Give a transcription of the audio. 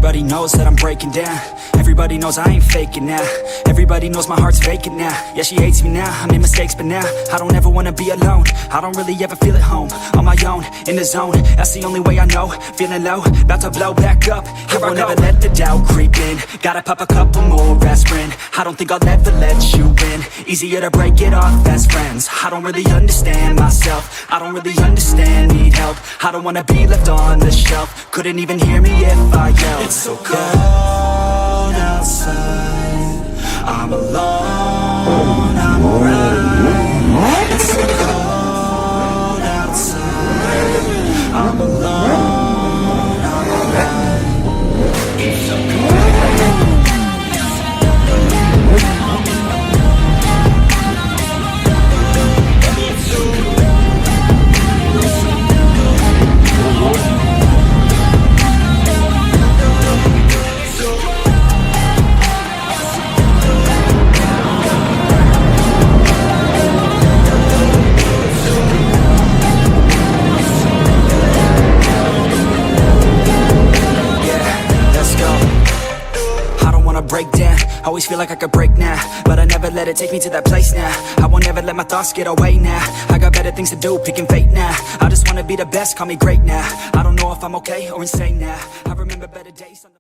Everybody knows that I'm breaking down. Everybody knows I ain't faking now. Everybody knows my heart's vacant now. Yeah, she hates me now, I made mistakes but now I don't ever wanna be alone. I don't really ever feel at home. On my own, in the zone, that's the only way I know. Feeling low, about to blow back up. I won't ever let the doubt creep in. Gotta pop a couple more aspirin. I don't think I'll ever let you in. Easier to break it off as friends. I don't really understand myself. I don't really understand, need help. I don't wanna be left on the shelf. Couldn't even hear me if I yelled. It's so cold outside, I'm alone, I'm alright. It's so cold outside, I'm alone, I'm alright. It's so cold. Break down, always feel like I could break now, but I never let it take me to that place now. I won't ever let my thoughts get away now. I got better things to do, picking fate now. I just wanna be the best, call me great now. I don't know if I'm okay or insane now. I remember better days on the